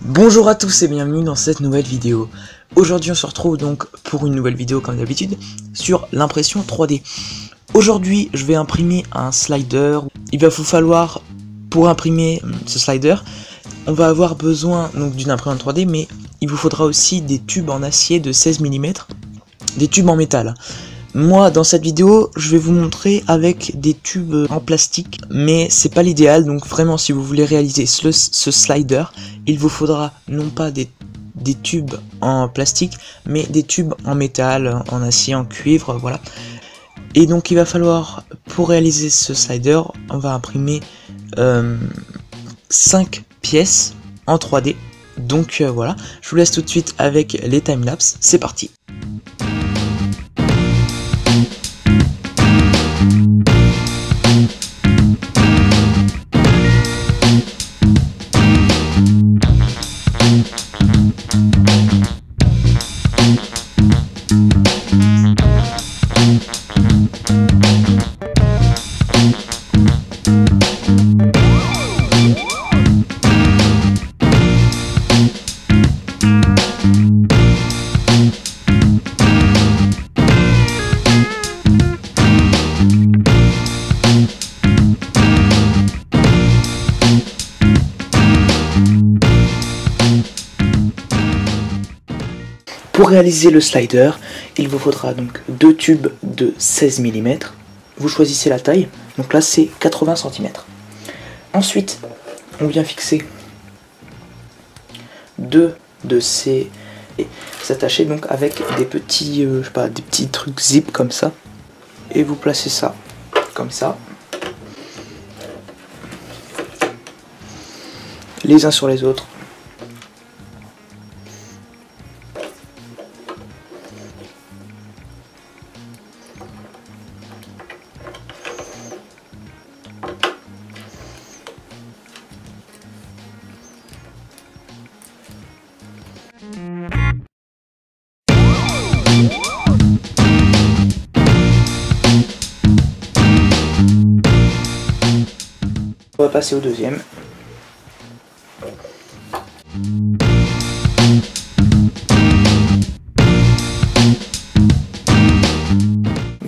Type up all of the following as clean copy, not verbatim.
Bonjour à tous et bienvenue dans cette nouvelle vidéo. Aujourd'hui on se retrouve donc pour une nouvelle vidéo comme d'habitude sur l'impression 3D. Aujourd'hui je vais imprimer un slider. Il va vous falloir, pour imprimer ce slider, on va avoir besoin donc d'une imprimante 3D, mais il vous faudra aussi des tubes en acier de 16 mm, des tubes en métal. Moi dans cette vidéo je vais vous montrer avec des tubes en plastique, mais c'est pas l'idéal. Donc vraiment, si vous voulez réaliser ce slider, il vous faudra non pas des tubes en plastique, mais des tubes en métal, en acier, en cuivre, voilà. Et donc il va falloir, pour réaliser ce slider, on va imprimer 5 pièces en 3D. Donc voilà, je vous laisse tout de suite avec les timelapses, c'est parti. Pour réaliser le slider, il vous faudra donc deux tubes de 16 mm. Vous choisissez la taille, donc là c'est 80 cm. Ensuite, on vient fixer deux de ces et s'attacher donc avec des petits, je sais pas, des petits trucs zip comme ça. Et vous placez ça comme ça, les uns sur les autres. On va passer au deuxième.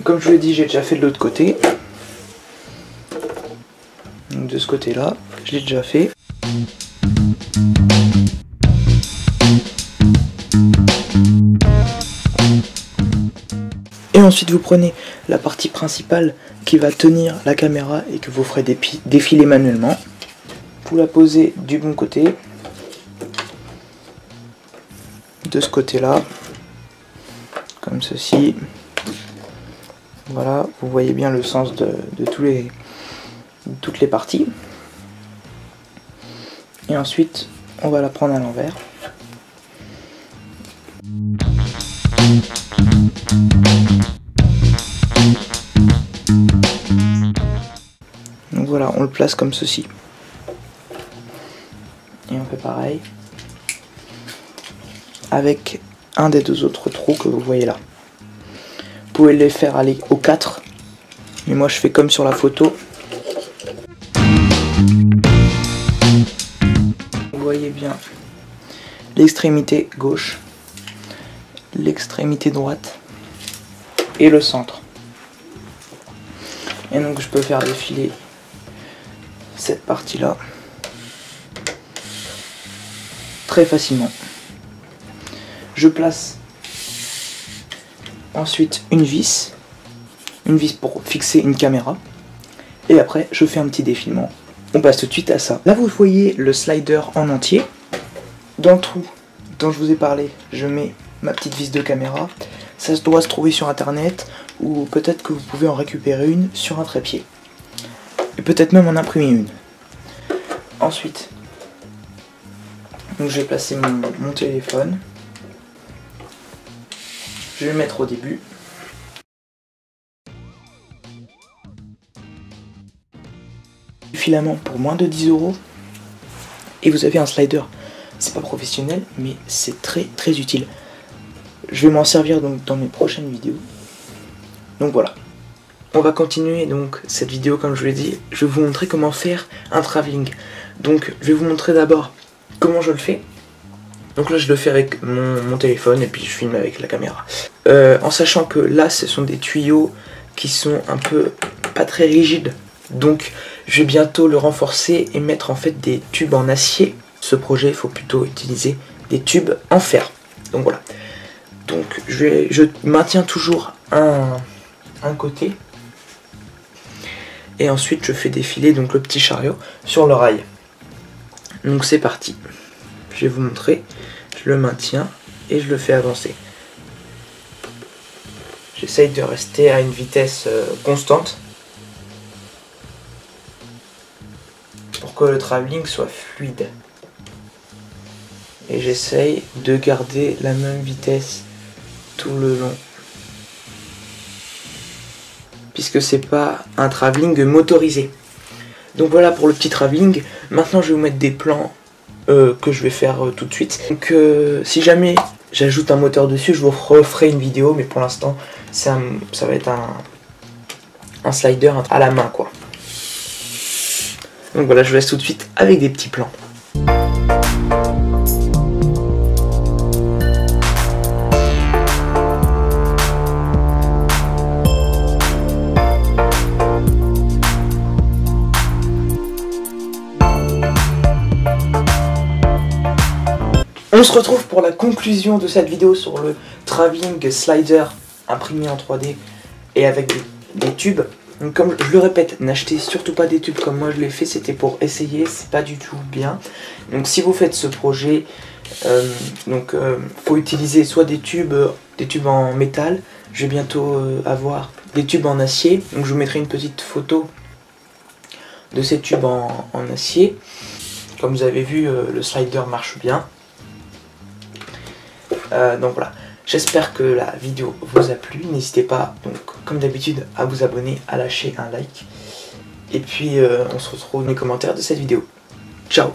Comme je vous l'ai dit, j'ai déjà fait de l'autre côté. Donc de ce côté-là, je l'ai déjà fait. Et ensuite vous prenez la partie principale qui va tenir la caméra et que vous ferez défiler manuellement. Vous la posez du bon côté, de ce côté-là, comme ceci. Voilà, vous voyez bien le sens de toutes les parties. Et ensuite, on va la prendre à l'envers. Donc voilà, on le place comme ceci. Et on fait pareil avec un des deux autres trous que vous voyez là. Vous pouvez les faire aller aux 4, mais moi je fais comme sur la photo. Vous voyez bien l'extrémité gauche, l'extrémité droite et le centre. Et donc je peux faire défiler cette partie là très facilement. Je place ensuite une vis pour fixer une caméra, et après je fais un petit défilement. On passe tout de suite à ça. Là vous voyez le slider en entier. Dans le trou dont je vous ai parlé, je mets ma petite vis de caméra. Ça doit se trouver sur internet, ou peut-être que vous pouvez en récupérer une sur un trépied, et peut-être même en imprimer une. Ensuite, donc je vais placer mon téléphone. Je vais le mettre au début. Filament pour moins de 10 €. Et vous avez un slider. C'est pas professionnel, mais c'est très utile. Je vais m'en servir donc dans mes prochaines vidéos. Donc voilà. On va continuer donc cette vidéo, comme je vous l'ai dit. Je vais vous montrer comment faire un travelling. Donc je vais vous montrer d'abord comment je le fais. Donc là je le fais avec mon téléphone et puis je filme avec la caméra. En sachant que là ce sont des tuyaux qui sont un peu pas très rigides. Donc je vais bientôt le renforcer et mettre en fait des tubes en acier. Ce projet il faut plutôt utiliser des tubes en fer. Donc voilà. Donc je maintiens toujours un côté. Et ensuite je fais défiler donc le petit chariot sur le rail. Donc c'est parti. Je vais vous montrer. Je le maintiens et je le fais avancer. J'essaye de rester à une vitesse constante pour que le travelling soit fluide. Et j'essaye de garder la même vitesse tout le long. Puisque c'est pas un travelling motorisé. Donc voilà pour le petit travelling. Maintenant je vais vous mettre des plans que je vais faire tout de suite. Donc si jamais j'ajoute un moteur dessus, je vous referai une vidéo, mais pour l'instant ça va être un slider à la main quoi. Donc voilà, je vous laisse tout de suite avec des petits plans. On se retrouve pour la conclusion de cette vidéo sur le travelling slider imprimé en 3D et avec des tubes. Donc comme je le répète, n'achetez surtout pas des tubes comme moi je l'ai fait, c'était pour essayer, c'est pas du tout bien. Donc si vous faites ce projet, faut utiliser soit des tubes en métal, je vais bientôt avoir des tubes en acier, donc je vous mettrai une petite photo de ces tubes en acier. Comme vous avez vu, le slider marche bien. Donc voilà, j'espère que la vidéo vous a plu. N'hésitez pas, donc comme d'habitude, à vous abonner, à lâcher un like. Et puis on se retrouve dans les commentaires de cette vidéo. Ciao!